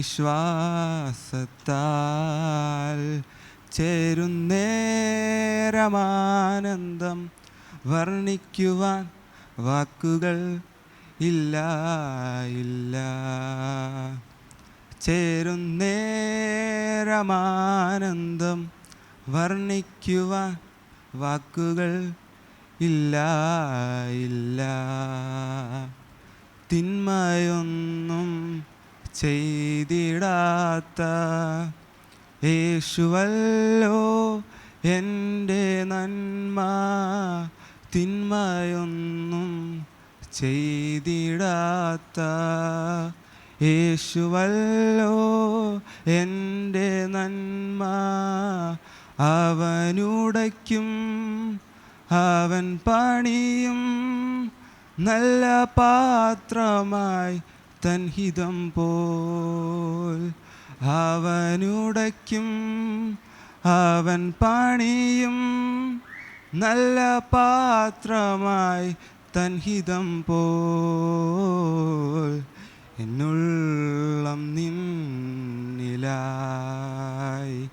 വിശ്വാസത്താൽ ചേരുന്നേരമാനന്ദം വർണ്ണിക്കുവാൻ വാക്കുകൾ ഇല്ല ഇല്ല. ചേരുന്നേരമാനന്ദം വർണ്ണിക്കുവാൻ വാക്കുകൾ ഇല്ല ഇല്ല. തിന്മയൊന്നും ചെയ്തിടാത്ത യേശുവല്ലോ എൻ്റെ നന്മ. തിന്മയൊന്നും ചെയ്തിടാത്ത യേശുവല്ലോ എൻ്റെ നന്മ. അവനുടയ്ക്കും അവൻ പണിയും നല്ല പാത്രമായി തൻഹിതം പോൽ. അവനുടയ്ക്കും അവൻ പണിയും നല്ല പാത്രമായി തൻഹിതം പോൽ. എന്നുള്ളം നിന്നിലായി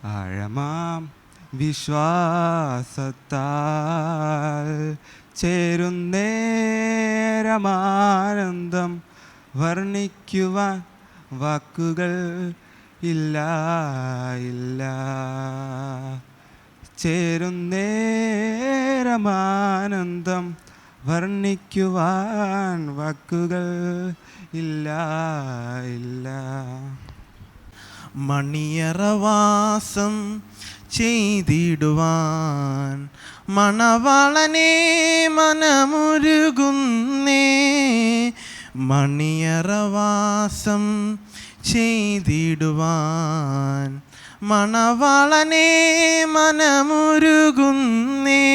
ആഴമാം വിശ്വാസത്താൽ ചേരുന്നേരമാനന്ദം വർണ്ണിക്കുവാൻ വാക്കുകൾ ഇല്ല ഇല്ല. ചേരുന്നേരമാനന്ദം വർണ്ണിക്കുവാൻ വാക്കുകൾ ഇല്ല ഇല്ല. മണിയറവാസം ചെയ്തിടുവാൻ മണവാളനെ മനമുരുകുന്നേ. മണിയറവാസം ചെയ്തിടുവാൻ മണവാളനെ മനമുരുകുന്നേ.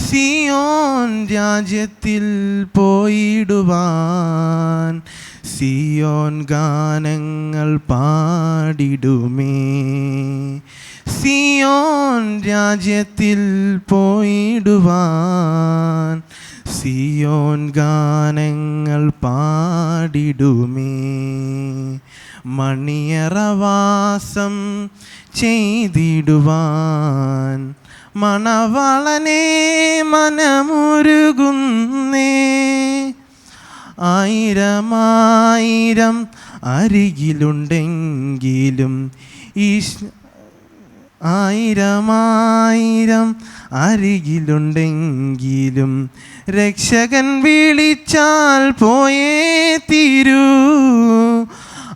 സിയോൻ രാജ്യത്തിൽ പോയിടുവാൻ സിയോൻ ഗാനങ്ങൾ പാടിടുമേ. സിയോൻ രാജ്യത്തിൽ പോയിടുവാൻ സിയോൻ ഗാനങ്ങൾ പാടിടുമേ. മണിയറവാസം ചെയ്തിടുവാൻ മണവാളനെ മനമുരുകുന്നേ. ആയിരമായിരം അരികിലുണ്ടെങ്കിലും ആയിരമായിരം അരികിലുണ്ടെങ്കിലും രക്ഷകൻ വിളിച്ചാൽ പോയേ തീരൂ.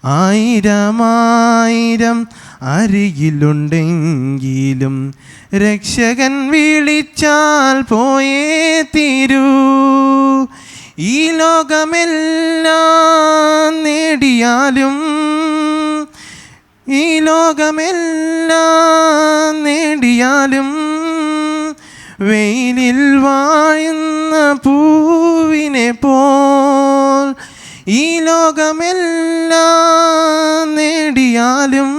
ആയിരമായിരം അരികിലുണ്ടെങ്കിലും രക്ഷകൻ വിളിച്ചാൽ പോയേ തീരൂ. ഈ ലോകമെല്ലാം നേടിയാലും ഈ ലോകമെല്ലാം നേടിയാലും വെയിലിൽ വാഴുന്ന പൂവിനെ പോൽ. ഈ ലോകമെല്ലാം നേടിയാലും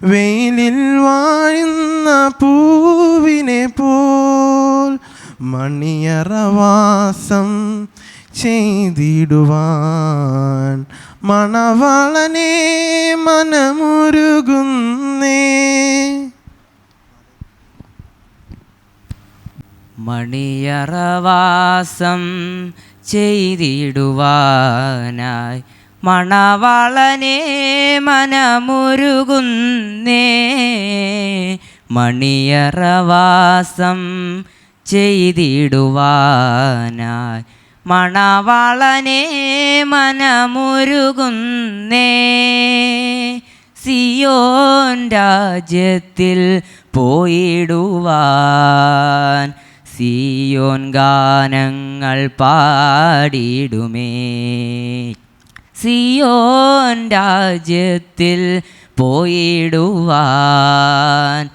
വെയിലിൽ വാഴുന്ന പൂവിനെ പോൽ. മണിയറവാസം ചെയ്തിടുവാൻ മണവാളനെ മനമുരുകുന്നേ. മണിയറവാസം ചെയ്തിടുവാനായി മണവാളനെ മനമുരുകുന്നേ. മണിയറവാസം ചെയ്തിടുവാനായി മണവാളനെ മനമുരുകുന്നേ. സിയോൻ രാജ്യത്തിൽ പോയിടുവാൻ സിയോൻ ഗാനങ്ങൾ പാടിടുമേ. സിയോൻ രാജ്യത്തിൽ പോയിടുവാൻ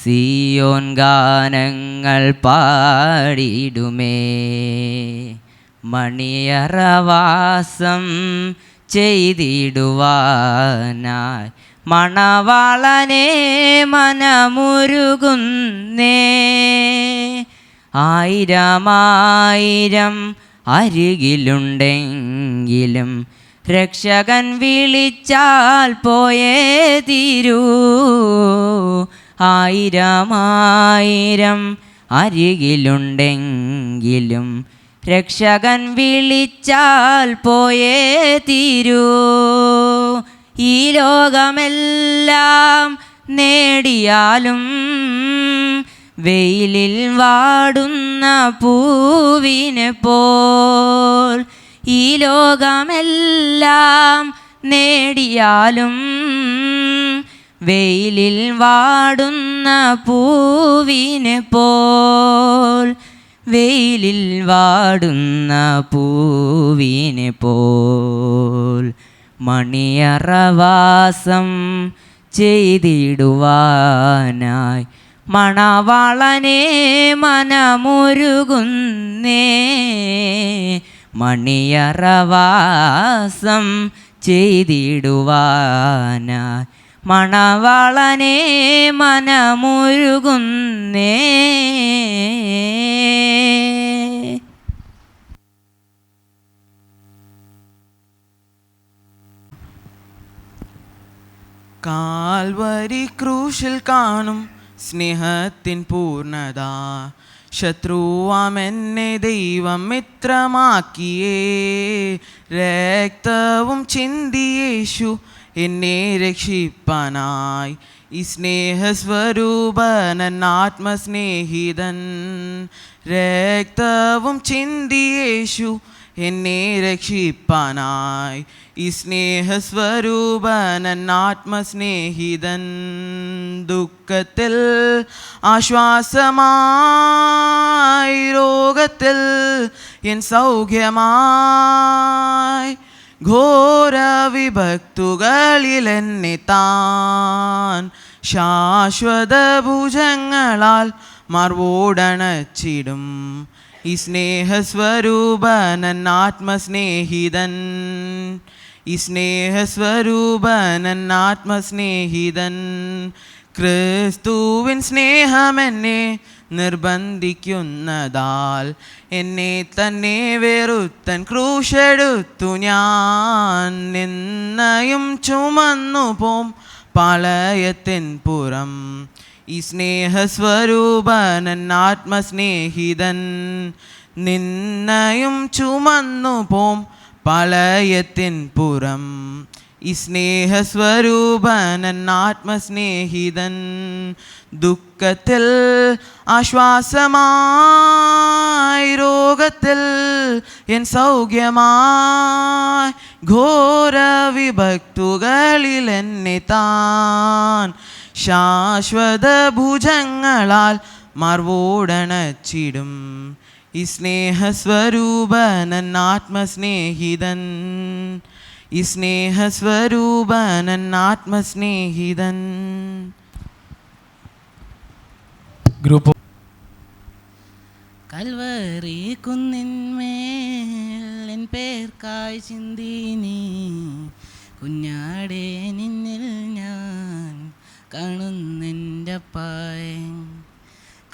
സിയോൻ ഗാനങ്ങൾ പാടിടുമേ. മണിയറവാസം ചെയ്തിടുവാനായി മണവാളനെ മനമുരുകുന്നേ. ആയിരമായിരം അരികിലുണ്ടെങ്കിലും രക്ഷകൻ വിളിച്ചാൽ പോയേ തീരൂ. ആയിരം അരികിലുണ്ടെങ്കിലും രക്ഷകൻ വിളിച്ചാൽ പോയേ തീരൂ. ഈ ലോകമെല്ലാം നേടിയാലും വെയിലിൽ വാടുന്ന പൂവിനെ പോൽ. ഈ ലോകമെല്ലാം നേടിയാലും വെയിലിൽ വാടുന്ന പൂവിനെ പോൽ. വെയിലിൽ വാടുന്ന പൂവിനെ പോൽ. മണിയറവാസം ചെയ്തിടുവാനായി മണവാളനെ മനമുരുകുന്നേ. മണിയറവാസം ചെയ്തിടുവാനായി മണവാളനെ മനമുരുകുന്നേ. കാൽവരി ക്രൂശിൽ കാണും സ്നേഹത്തിൻ പൂർണ്ണത. ശത്രുവാമെന്നെ ദൈവം മിത്രമാക്കിയേ. രക്തവും ചിന്തിയേശു എന്നെ രക്ഷിപ്പാനായി. ഈ സ്നേഹസ്വരൂപനൻ ആത്മസ്നേഹിതൻ. രക്തവും ചിന്തിയേശു എന്നെ രക്ഷിപ്പാനായി. ഈ സ്നേഹസ്വരൂപനൻ ആത്മസ്നേഹിതൻ. ദുഃഖത്തിൽ ആശ്വാസമായി, രോഗത്തിൽ എൻ സൗഖ്യമായി. ഘോര വിഭക്തുകളിൽ എന്നെ താൻ ശാശ്വത ഭുജങ്ങളാൽ മാർവോടണച്ചിടും. ഈ സ്നേഹസ്വരൂപനൻ ആത്മസ്നേഹിതൻ. ഈ സ്നേഹസ്വരൂപനൻ ആത്മസ്നേഹിതൻ. ക്രിസ്തുവിൻ സ്നേഹമെന്നെ നിർബന്ധിക്കുന്നതാൽ എന്നെ തന്നെ വെറുത്തൻ ക്രൂശെടുത്തു ഞാൻ. നിന്നയും ചുമന്നു പോം പാളയത്തിൻ പുറം. ഈ സ്നേഹസ്വരൂപനൻ ആത്മസ്നേഹിതൻ. നിന്നയും ചുമന്നു പോം പാളയത്തിൻ പുറം. ഈ സ്നേഹസ്വരൂപനൻ ആത്മസ്നേഹിതൻ. ദുഃഖത്തിൽ ആശ്വാസമായി, രോഗത്തിൽ എൻ സൗഖ്യമായി. ഘോര വിഭക്തുകളിൽ എന്നെ താൻ ശാശ്വത ഭുജങ്ങളാൽ മാർവോടണച്ചിടും. ഈ സ്നേഹസ്വരൂപനൻ ആത്മസ്നേഹിതൻ. ഈ സ്നേഹസ്വരൂപനൻ ആത്മസ്നേഹിതൻ. ഗ്രൂപ്പ് കൽവറി കുന്നിന്മേൽ എൻ പേർക്കായി ചിന്തി നീ. കുഞ്ഞാടേ നിന്നിൽ ഞാൻ കാണുന്നെൻ്റെ പായ.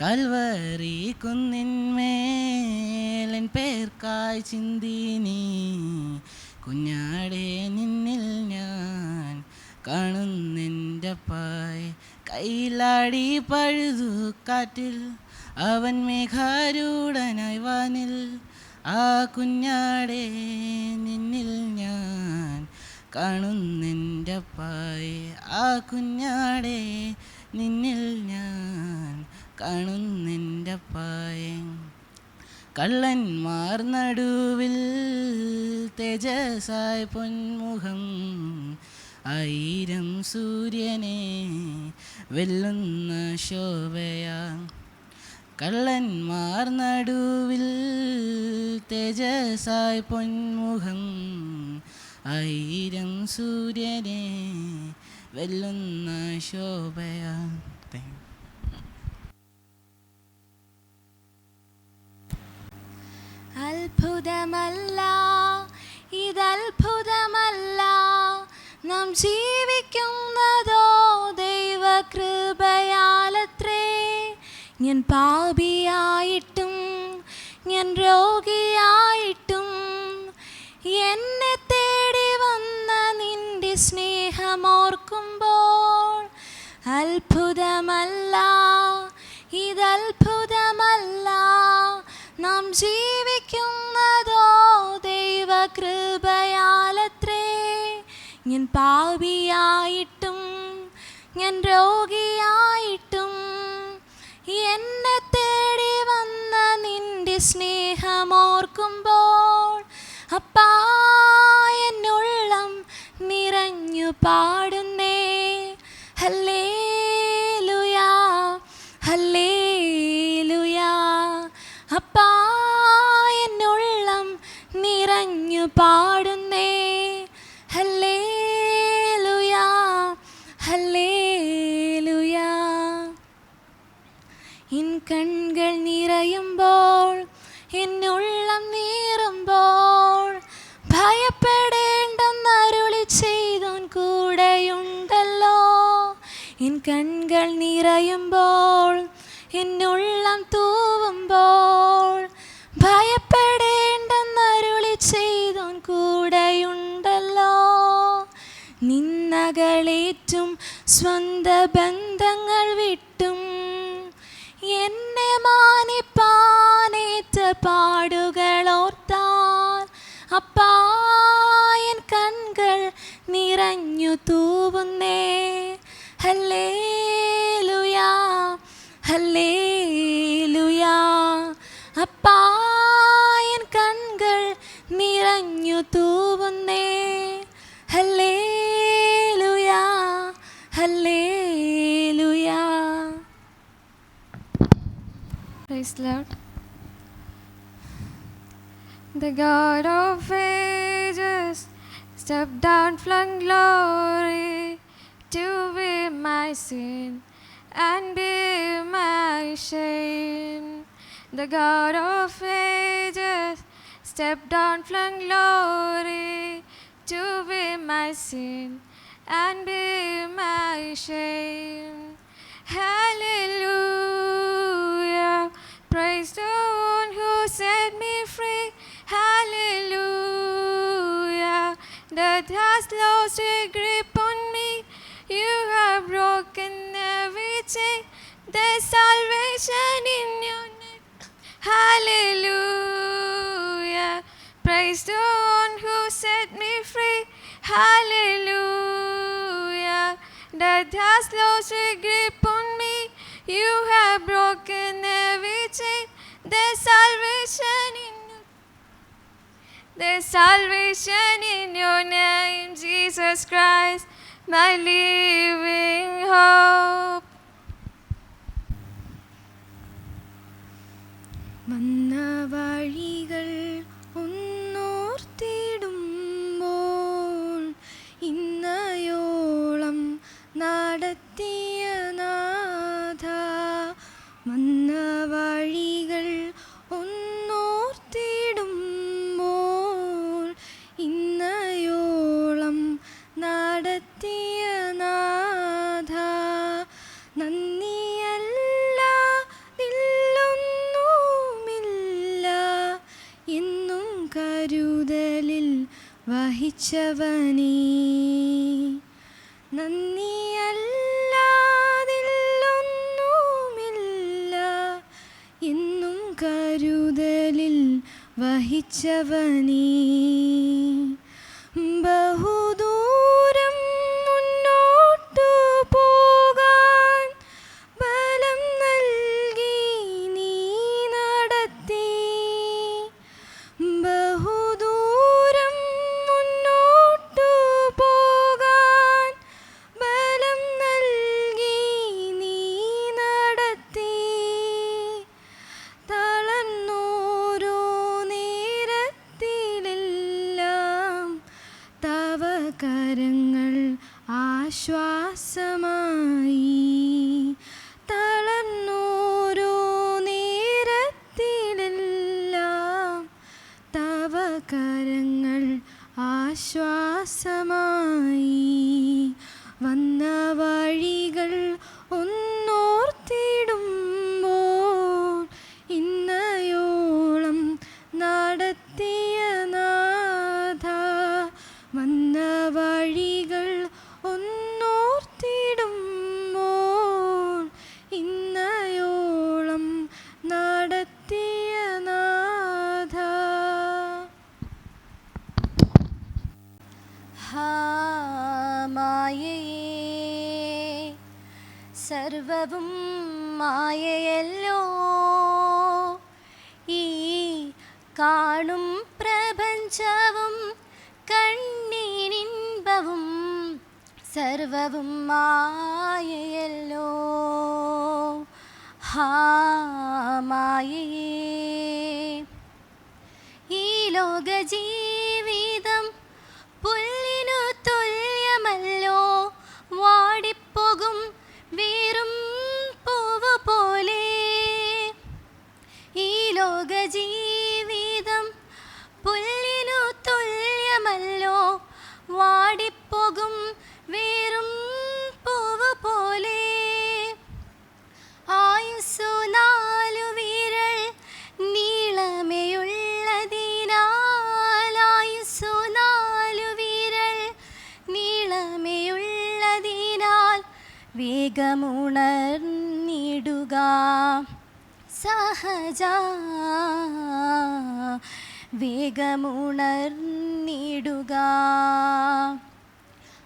കൽവറി കുന്നിന്മേൽ എൻ പേർക്കായി ചിന്തി നീ. കുഞ്ഞാടേ നിന്നിൽ ഞാൻ കാണുന്നെൻ്റെ പായ. കൈലാടി പഴുതു കാറ്റിൽ അവൻ മേഘാരൂഢനായി വാനിൽ. ആ കുഞ്ഞാടേ നിന്നിൽ ഞാൻ കാണുന്നെൻ്റെ പായ. ആ കുഞ്ഞാടേ നിന്നിൽ ഞാൻ കാണുന്നെൻ്റെ പായ. കള്ളന്മാർ നടുവിൽ തേജസായ പൊന്മുഖം. 1000 സൂര്യനെ വെല്ലുന്ന ശോഭയാ. കള്ളന്മാർ നടുവിൽ തേജസായ പൊന്മുഖം. 1000 സൂര്യനെ വെല്ലുന്ന ശോഭയാ. അത്ഭുതമല്ല, ഇതത്ഭുതമല്ല, നാം ജീവിക്കുന്നതോ ദൈവകൃപയാലത്രേ. ഞാൻ പാപിയായിട്ടും ഞാൻ രോഗിയായിട്ടും എന്നെ തേടി സ്നേഹമോർക്കുമ്പോൾ അത്ഭുതമല്ല, ഇതത്ഭുതമല്ല, നാം ജീവിക്കുന്നതോ ദൈവകൃപയാലത്രേ. ഞാൻ പാപിയായിട്ടും ഞാൻ രോഗിയായിട്ടും എന്നെ തേടി വന്ന നിന്റെ സ്നേഹമോർക്കുമ്പോൾ അപ്പാ എന്നുള്ളം നിറഞ്ഞു പാടുന്നേ. ഹല്ലേലൂയാ, ഹല്ലേലൂയാ. അപ്പാ എന്നുള്ളം നിറഞ്ഞു പാടുന്നേ. ഹല്ലേലൂയാ, ഹല്ലേലൂയാ. എൻ കൺകൾ നിറയുമ്പോൾ എന്നുള്ളം നീറുമ്പോൾ ഭയപ്പെടേണ്ടെന്നരുളി ചെയ്തോൻ കൂടെയുണ്ടല്ലോ. എൻ കൺകൾ നിറയുമ്പോൾ എന്നുള്ളം തൂവുമ്പോൾ ഭയപ്പെടേണ്ടെന്നരുളി ചെയ്തോൻ കൂടെയുണ്ടല്ലോ. നിന്നകളേറ്റും സ്വന്ത ബന്ധങ്ങൾ വിട്ടും എന്നെ മാനിപ്പാനേറ്റ പാടുകളോർത്താൽ അപ്പാ എൻ കൺകൾ നിറഞ്ഞു തൂവുന്നേ. ഹല്ലേലൂയാ, ഹല്ലേലൂയാ. അപ്പാ എൻ കൺകൾ നിറഞ്ഞു തൂവുന്നേ. ഹല്ലേലൂയാ, ഹല്ലേലൂയാ. Praise the Lord. The God of ages stepped down, flung glory to bear my sin and bear my shame. The God of ages stepped down, flung glory to bear my sin and bear my shame. Hallelujah, praise the one who set me free. Hallelujah, death has lost a grip on me. You have broken every chain. There's salvation in your name. Hallelujah, praise the one who set me free. Hallelujah, death has lost a grip on me. You have broken every chain. There's salvation in you. There's salvation in your name, Jesus Christ, my living hope. വന്ന വഴികൾ ഒന്നോർത്തിടുമ്പോൾ ഇന്നയോളം നടത്തിയ നാഥ. വന്ന വഴികൾ ഒന്നോർത്തിടുമ്പോൾ ഇന്നയോളം നടത്തിയ നാഥ. നന്ദിയല്ല നില്ലൊന്നുമില്ല എന്നും കരുതലിൽ വഹിച്ചവനേ. നന്ദിയല്ലാതില്ലൊന്നുമില്ല എന്നും കരുതലിൽ വഹിച്ചവനേ. ബഹുദൂരം മുന്നോട്ടു പോകാൻ ബലം നൽകി നീ നടത്തി. ബഹുദൂരം മുന്നോട്ടു പോകാൻ ബലം നൽകി നീ നടത്തി. തളർന്നോരോ നേരത്തിലെല്ലാം തവ കരങ്ങൾ ആശ്വാസമായി. തളർന്നോരോ നേരത്തിലെല്ലാം തവ കരങ്ങൾ ആശ്വാസമായി. വന്ന വഴികൾ ഒന്നോർത്തിടുമ്പോൾ ഇന്നയോളം നടത്തിയ നാഥ. വന്ന വഴികൾ സർവവും മായയല്ലോ, ഈ കാണും പ്രപഞ്ചവും കണ്ണിനിൻപവും സർവവും മായയല്ലോ. ഹാ മായയേ, ഈ ലോക ജീവിതം പുല്ലിനു തുല്യമല്ലോ, വാടിപ്പോകും വീറും പൂവ് പോലെ. ഈ ലോക ജീവിതം പുല്ലിനു തുല്യമല്ലോ, വാടിപ്പോകും വീറും പൂവ് പോലെ. ആയുസ്സു 4 വിരൽ നീളമേയുള്ളതിനാൽ, ആയുസ്സു 4 വിരൽ നീളമേയുള്ളതിനാൽ വേഗമുണർന്നിടുക സഹജ, വേഗമുണർന്നിടുക.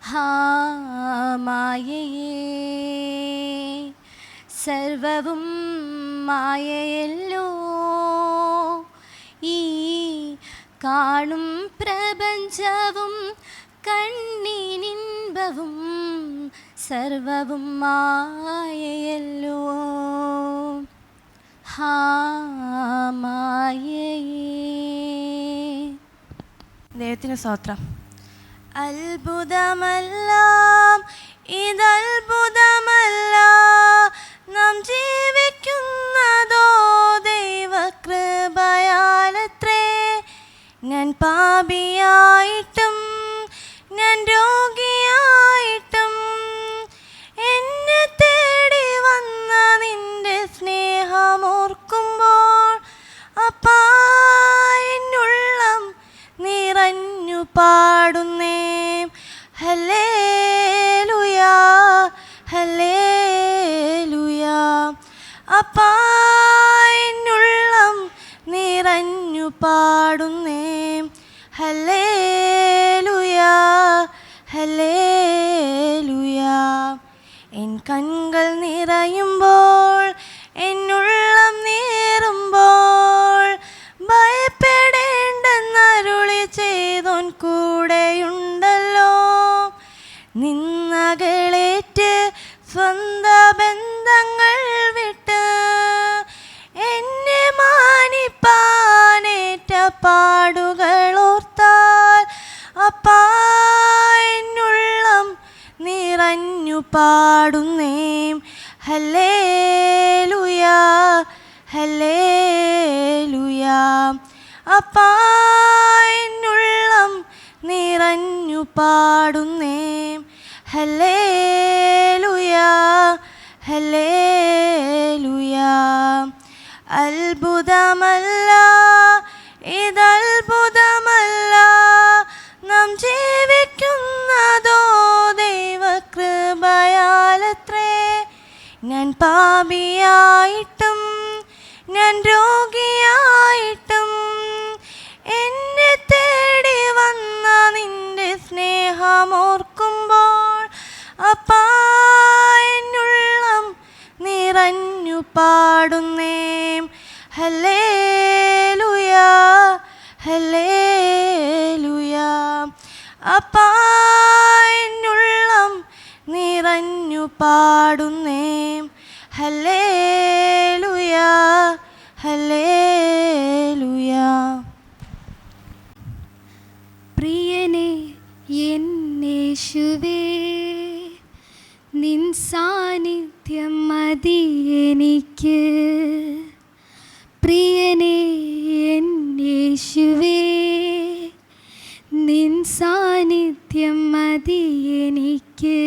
ഹാ മായയേ, സർവവും മായയല്ലോ, ഈ കാണും പ്രപഞ്ചവും കണ്ണിനിൻപവും സർവവും മായയല്ലോ. ഹാ മായയേ. ദൈവത്തിന് സ്തോത്രം. അത്ഭുതമല്ല ഇതത്ഭുതമല്ല, നാം ജീവിക്കുന്നതോ ദൈവകൃപയാലത്രേ. ഞാൻ പാപിയായിട്ടും ഞാൻ രോഗിയായിട്ടും എന്നെ തേടി വന്ന നിന്റെ സ്നേഹമോർക്കുമ്പോൾ അപ്പാ എന്നുള്ളം നിറഞ്ഞു പാടുന്നേ. ഹല്ലേലൂയാ ഹല്ലേലൂയാ. അപ്പാ എന്നുള്ളം നിറഞ്ഞു പാടുന്നേ. ഹല്ലേലൂയാ ഹല്ലേലൂയാ. എൻ കൺകൾ നിറയുമ്പോൾ എന്നുള്ളം നീറുമ്പോൾ ഭയപ്പെടേണ്ടെന്നരുളി ചെയ്തോൻ കൂടെയുണ്ടല്ലോ. നിന്നകളേറ്റ് സ്വന്ത ബന്ധങ്ങൾ വിട്ട് എന്നെ മാനിപ്പാനേറ്റ പാടുകൾ ഓർത്താൽ അപ്പാ എന്നുള്ളം നിറഞ്ഞു പാടുന്നേ. ഹല്ലേലൂയാ ഹല്ലേലൂയാ. അപ്പാ എന്നുള്ളം നിറഞ്ഞു പാടുന്നേ. ഹല്ലേലൂയാ ഹല്ലേലൂയാ. അത്ഭുതമല്ല ഇതത്ഭുതമല്ല, നാം ജീവിക്കുന്നതോ ദൈവകൃപയാലത്രേ. ഞാൻ പാപിയായിട്ടും ഞാൻ രോഗിയായിട്ടും എന്നെ തേടി വന്ന നിന്റെ സ്നേഹമോർക്കുമ്പോൾ അപ്പാ എന്നുള്ളം നിറഞ്ഞു പാടുന്നേ. ഹല്ലേലൂയാ ഹല്ലേലൂയാ. അപ്പാ എന്നുള്ളം നിറഞ്ഞു പാടുന്നേ. ഹല്ലേലൂയാ ഹല്ലേലൂയാ. പ്രിയനെ എന്നേശുവേ, നിൻ സാന്നിധ്യം മതി എനിക്ക്. പ്രിയനെ എന്നേശുവേ, നിൻ സാന്നിധ്യം മതി എനിക്ക്.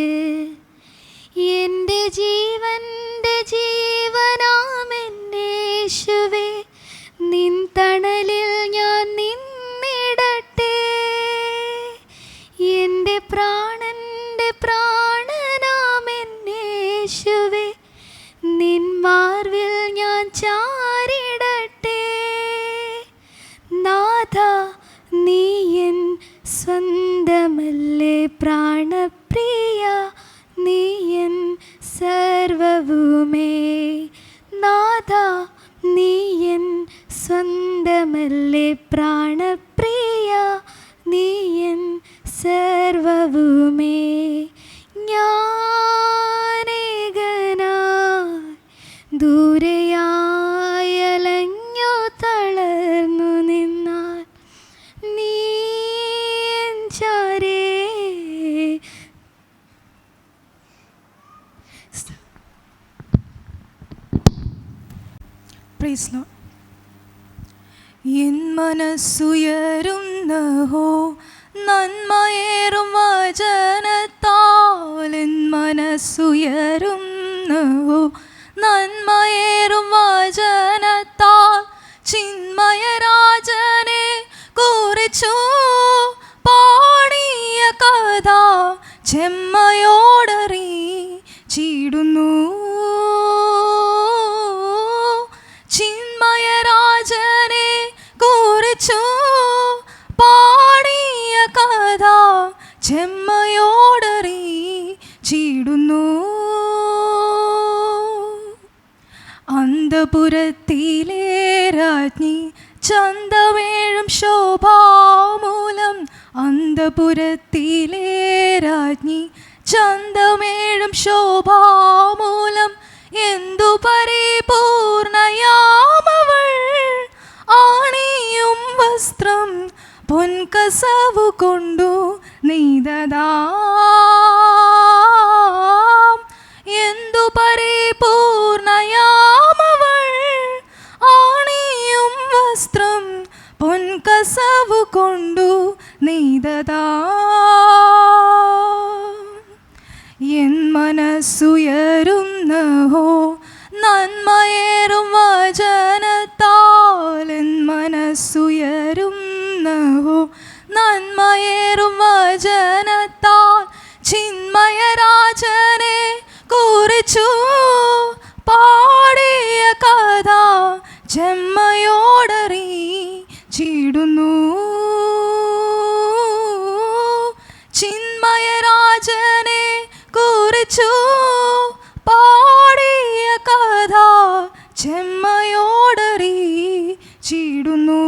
എൻ്റെ ജീവൻ്റെ ജീവനാമെന്നേശുവേ, നിൻ തണലിൽ ഞാൻ നിന്നിടട്ടെ. എൻ്റെ പ്രാണൻ്റെ പ്രാണനാമെന്നേശുവേ, നിൻ മാർവിൽ ഞാൻ ചാരിടട്ടെ. നാഥ നീ എൻ സ്വന്തമല്ലേ പ്രാണപ്രിയ, പ്രിയ നീയൻ സർവവുമേ. നാഥ നീയൻ സ്വന്തമല്ലേ പ്രാണപ്രിയ നീയൻ സർവവുമേ. ഞാനേകനായി ദൂരെയായലഞ്ഞു തളർന്നു നിന്നാൽ നീ എൻ ചാരേ. Praise Lord. എൻ മനസ്സുയരുന്നഹോ നന്മയേറും വചനത്താൽ. എൻ മനസ്സുയരുന്നഹോ നന്മയേറും വചനത്താൽ. ചിന്മയരാജനെ കുറിച്ചു പാടിയ കഥ ചെമ്മയോടറിയിടുന്നു. ചിന്മയരാജനെ കുറിച്ചു പാടിയ കഥ ചെമ്മയോടറിയിടുന്നു. അന്തപുരത്തിലെ രാജ്ഞി ചന്തമേഴും ശോഭാമൂലം. അന്തപുരത്തിലെ രാജ്ഞി ചന്തമേഴും ശോഭാമൂലം. എന്തു പരിപൂർണയാമവൾ ആണിയും വസ്ത്രം പൊൻകസവു കൊണ്ടു നെയ്തതാം. എന്തു പരിപൂർണയാമവൾ ആണിയും വസ്ത്രം പൊൻകസവു കൊണ്ടു നെയ്തതാം. എൻ മനസ്സുയരുന്നഹോ നന്മയേറും വചനത്താൽ. എൻ മനസ്സുയരുന്നഹോ നന്മയേറും വചനത്താൽ. ചിന്മയരാജനെ കുറിച്ചു പാടിയ കഥ ചെമ്മയോടറിയിടുന്നു. ചിന്മയരാജനെ കുറിച്ചു പാടിയ കഥ ചെമ്മയോടറിയിടുന്നു.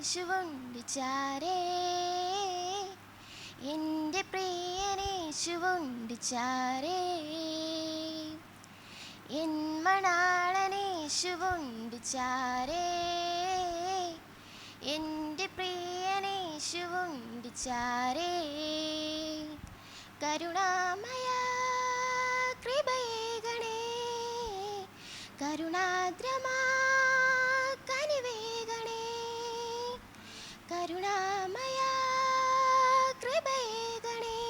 യേശുവുണ്ട് ചാരേ, എൻ്റെ പ്രിയനേശുവുണ്ട് ചാരേ. എൻ മണാളനേശുവുണ്ട് ചാരേ, എൻ്റെ പ്രിയനേശുവുണ്ട് ചാരേ. കരുണാമയ കൃപയേകണേ, കരുണാദ്രമാ കനിവേകണേ. കരുണാമയ കൃപയേകണേ,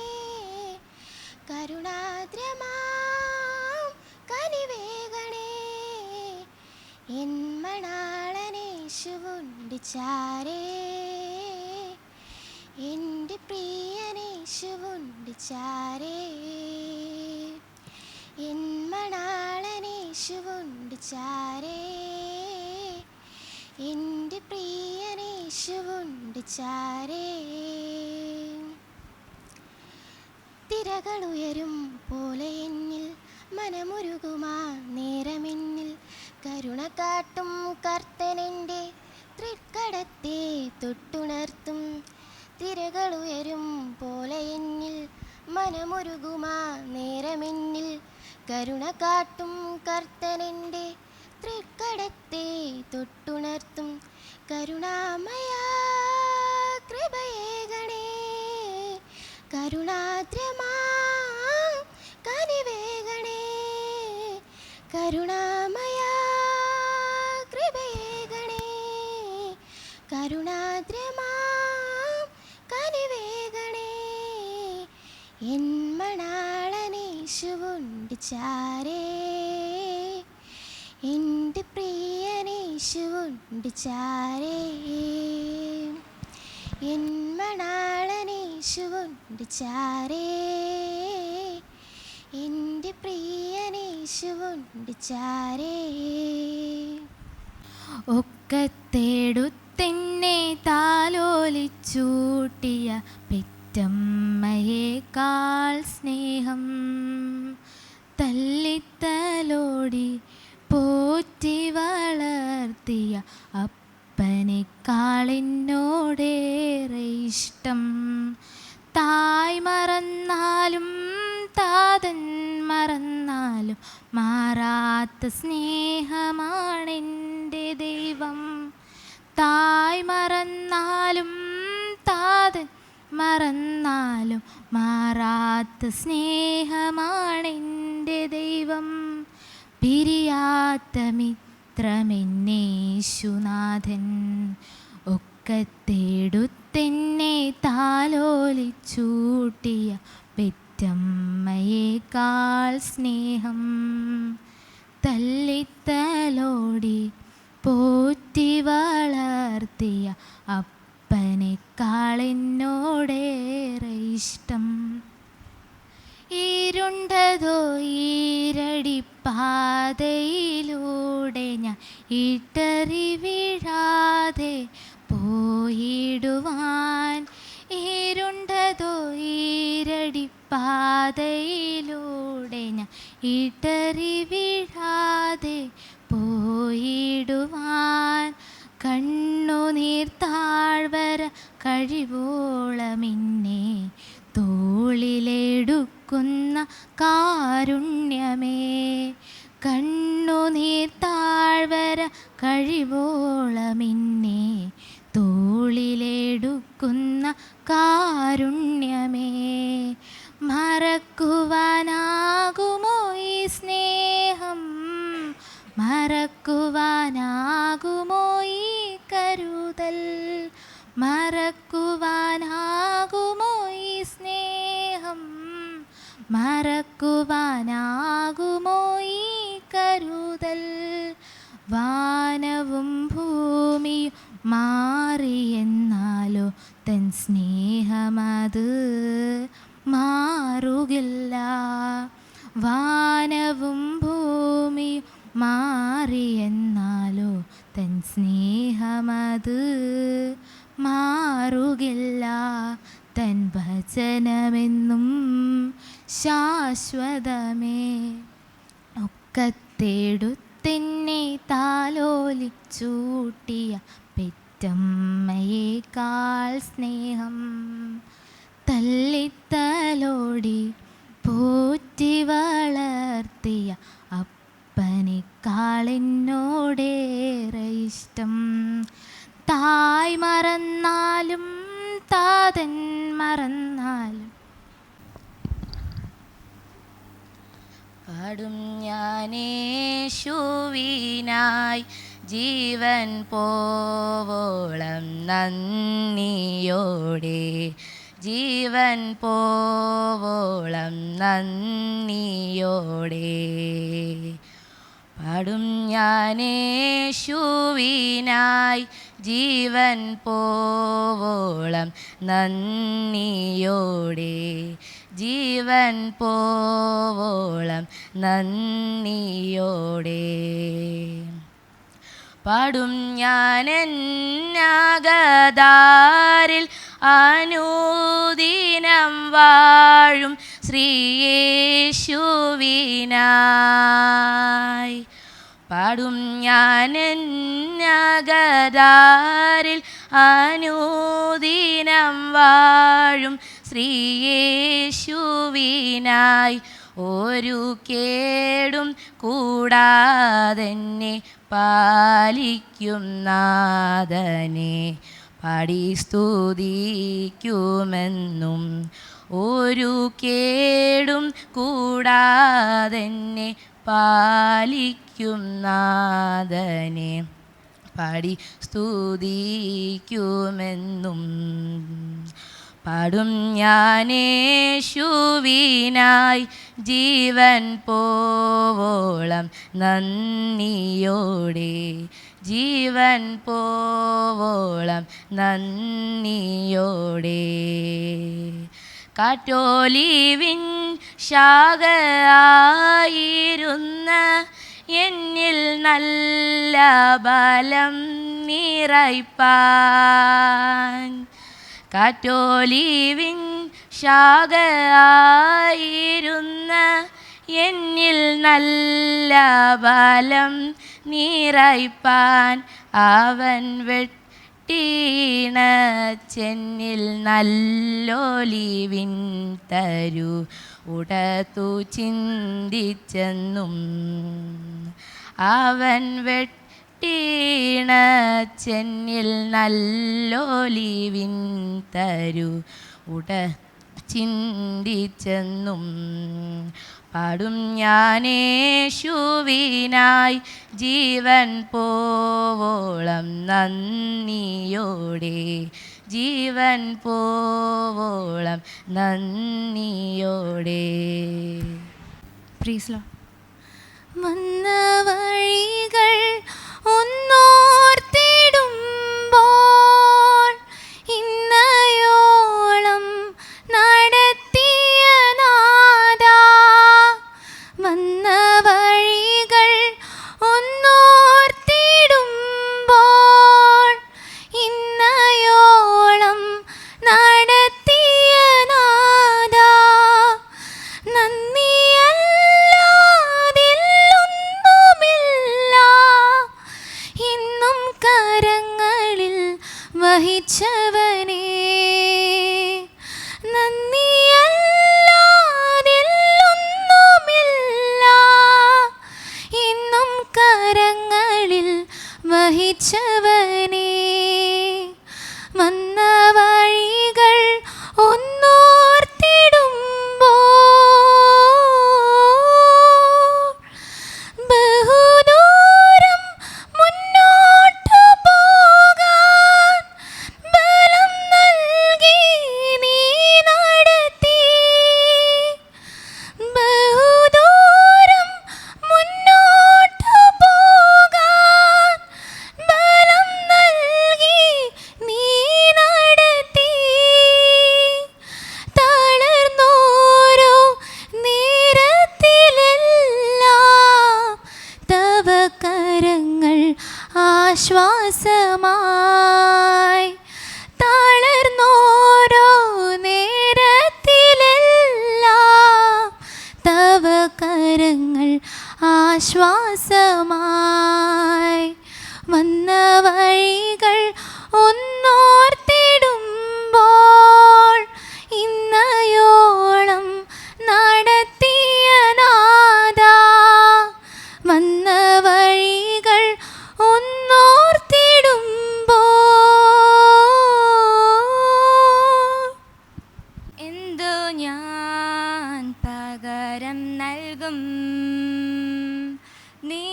കരുണാദ്രമാ കനിവേകണേ. എൻ മണാളനേശുവുണ്ട് ചാരേ, എൻ്റെ പ്രിയനേശുവുണ്ട് ചാരേ. എൻ മണാളനേശുവുണ്ട് ചാരേ, എൻ്റെ പ്രിയനേശുവുണ്ട് ചാരേ. തിരകളുയരും പോലെ എന്നിൽ മനമുരുകുമാ നേരമെന്നിൽ കരുണ കാട്ടും കർത്തനെൻ്റെ തൃക്കടത്തെ തൊട്ടുണർത്തും. തിരകളുയരും പോലെ എന്നിൽ മനമുരുകുമാ നേരമെന്നിൽ കരുണ കാട്ടും കർത്തനെൻ്റെ തൃക്കടത്തെ തൊട്ടുണർത്തും. കരുണാമയ കൃപയേകണേ, കരുണാദ്രമാ കനിവേകണേ. കരുണാമയ കൃപയേകണേ, കരുണാദ്രമാ കനിവേകണേ. എൻ മണാളനേശുവുണ്ട് ചാരേ, എൻ്റെ പ്രിയനേശുവുണ്ട് ചാരേ. എൻ മണാളനേശുവുണ്ട് ചാരേ, എൻ്റെ പ്രിയനേശുവുണ്ട് ചാരേ. ഒക്കത്തെടുത്തെന്നെ താലോലിച്ചൂട്ടിയ പെറ്റമ്മയേക്കാൾ സ്നേഹം, തല്ലിത്തലോടി പോറ്റി വളർത്തിയ അപ്പനേക്കാളെന്നോടേറെ ഇഷ്ടം. തായ് മറന്നാലും താതൻ മറന്നാലും മാറാത്ത സ്നേഹമാണെൻ്റെ ദൈവം. തായ് മറന്നാലും താതൻ മറന്നാലും മാറാത്ത സ്നേഹമാണെൻ്റെ ദൈവം. പിരിയാത്ത മിത്രമെന്നേശുനാഥൻ, ഒക്കത്തെടുത്തെന്നെ താലോലിച്ചൂട്ടിയ പെറ്റമ്മയേക്കാൾ സ്നേഹം, തല്ലിത്തലോടി പോറ്റി വളർത്തിയ അപ്പനേക്കാളെന്നോടേറെ ഇഷ്ടം. ഇരുണ്ടതോ ഈരടിപ്പാതയിലൂടെ ഞാൻ ഇട്ടറി വീഴാതെ പോയിടുവാൻ. ഇരുണ്ടതോ ഈരടിപ്പാതയിലൂടെ ഞാൻ ഇട്ടറി വീഴാതെ പോയിടുവാൻ. കണ്ണുനീർ താഴ്വര കഴിവോളമിന്നെ തോളിലെടുക്കുന്ന കാരുണ്യമേ. കണ്ണുനീർ താഴ്വര കഴിവോളമിന്നെ തോളിലെടുക്കുന്ന കാരുണ്യമേ. മറക്കുവാനാകുമോ ഈ സ്നേഹം, മറക്കുവാനാകുമോ ഈ കരുതൽ, മറക്കുവാനാകുമോ ഈ സ്നേഹം, മറക്കുവാനാകുമോ ഈ കരുതൽ. വാനവും ഭൂമിയും മാറിയെന്നാലോ തൻ സ്നേഹമത് മാറുകില്ല. വാനവും ഭൂമിയും മാറിയെന്നാലോ തൻ സ്നേഹമത് മാറുകില്ല. തൻ വചനമെന്നും ശാശ്വതമേ. ഒക്കത്തെടുത്തെന്നെ താലോലിച്ചൂട്ടിയ പെറ്റമ്മയേക്കാൾ സ്നേഹം, തല്ലിത്തലോടി പോറ്റി വളർത്തിയ അപ്പനേക്കാളെന്നോടേറെ ഇഷ്ടം. തായ് മറന്നാലും താതൻ മറന്നാലും. പാടും ഞാനേശുവിനായി ജീവൻ പോവോളം നന്ദിയോടെ, ജീവൻ പോവോളം നന്ദിയോടെ. പാടും ഞാനേശുവിനായി ജീവൻ പോവോളം നന്ദിയോടെ, ജീവൻ പോവോളം നന്ദിയോടെ. പാടും ഞാനെന്നകതാരിൽ അനുദിനം വാഴും ശ്രീയേശുവിനായി. പാടും ഞാനെന്നകതാരിൽ അനുദിനം വാഴും ശ്രീയേശുവിനായി. ഒരു കേടും കൂടാതെന്നെ പാലിക്കും നാഥനെ പാടി സ്തുതിക്കുമെന്നും. ഒരു കേടും കൂടാതെന്നെ പാലിക്കും നാഥനെ പാടി സ്തുതിക്കുമെന്നും. പാടും ഞാനേശുവിനായി ജീവൻ പോവോളം നന്ദിയോടെ, ജീവൻ പോവോളം നന്ദിയോടെ. കാറ്റോലിവിൻ ശാഖയായിരുന്ന എന്നിൽ നല്ല ബലം നിറയ്പ്പാൻ, കാറ്റോലിവിൻ ശാഖയായിരുന്ന എന്നിൽ നല്ല ബലം നിറയ്പ്പാൻ അവൻ വെട്ടീണച്ചെന്നിൽ നല്ലൊലിവിൻ തരു ഉടത്തു ചിന്തിച്ചെന്നും. അവൻ വെട്ടീണച്ചെന്നിൽ നല്ലൊലിവിൻ തരു ഉട ചിന്തിച്ചെന്നും. പാടും ഞാനേശുവിനായി ജീവൻ പോവോളം നന്ദിയോടെ, ജീവൻ പോവോളം നന്ദിയോടെ. Praise Lord. വന്ന വഴികൾ ഒന്നോർത്തിടുമ്പോൾ ഇന്നയോളം നടത്തിയ നാഥാ, വന്ന വഴികൾ ഒന്നോർത്തിടുമ്പോൾ ഇന്നയോളം നടത്തിയ നാഥാ, നന്ദിയല്ലാതില്ലൊന്നുമില്ല. ഇന്നും കരങ്ങളിൽ വഹിച്ചവനേ, നന്ദിയല്ലാതില്ലൊന്നുമില്ല. ഇന്നും കരങ്ങളിൽ വഹിച്ചവനേ, വന്ന വഴികൾ ഒന്നോർത്തിടുമ്പോൾ ബഹുദൂരം മുന്നോട്ടു പോകാൻ ബലം നൽകി നീ നടത്തി. ബഹുദൂരം മുന്നോട്ടു പോകാൻ ബലം നൽകി നീ നടത്തി. തളർന്നോരോ നേരത്തിലെല്ലാം തവ കരങ്ങൾ ആശ്വാസമായി. തളർന്നോരോ നേരത്തിലെല്ലാം തവ കരങ്ങൾ ആശ്വാസമായി. വന്ന വഴികൾ ഒന്നോർത്തിടുമ്പോൾ ഇന്നയോളം നടത്തിയ നാഥാ, വന്ന വഴികൾ ഒന്നോർത്തിടുമ്പോൾ എന്തു ഞാൻ പകരം നൽകും നീ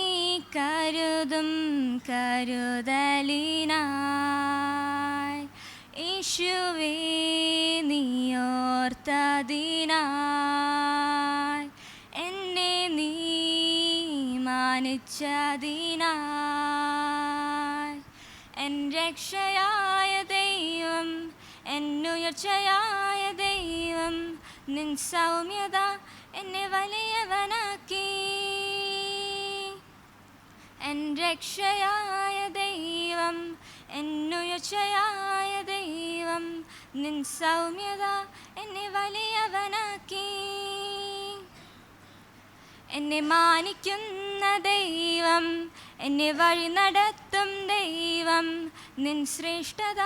കരുതും കരുതലിനായി. യേശുവേ നീ ഓർത്തതിനായി, എന്നെ നീ മാനിച്ചതിനായി. എൻ രക്ഷയായ ദൈവം, എന്നുയർച്ചയായ ദൈവം, നിൻ സൗമ്യത എന്നെ വലിയവനാക്കി. എൻ രക്ഷയായ ദൈവം, എന്നുയർച്ചയായ ദൈവം, നിൻ സൗമ്യത എന്നെ വലിയവനാക്കി. എന്നെ മാനിക്കുന്ന ദൈവം, എന്നെ വഴി നടത്തും ദൈവം, നിൻ ശ്രേഷ്ഠത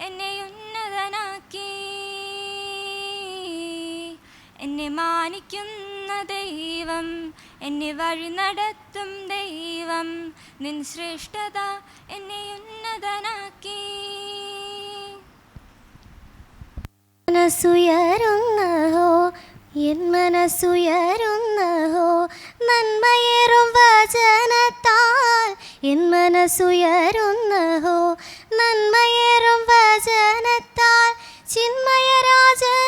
എന്നെ ഉന്നതനാക്കി. എന്നെ മാനിക്കുന്ന ദൈവം, എന്നെ വഴി നടത്തും ദൈവം, നിൻ ശ്രേഷ്ഠത എന്നെ ഉന്നതനാക്കി. മനസ്സുയരുന്നഹോ, എൻ മനസ്സുയരുന്നഹോ, നന്മയേറും വചനത്താൽ എൻ മനസ്സുയരുന്നഹോ, നന്മയേറും വചനത്താൽ ചിന്മയരാജൻ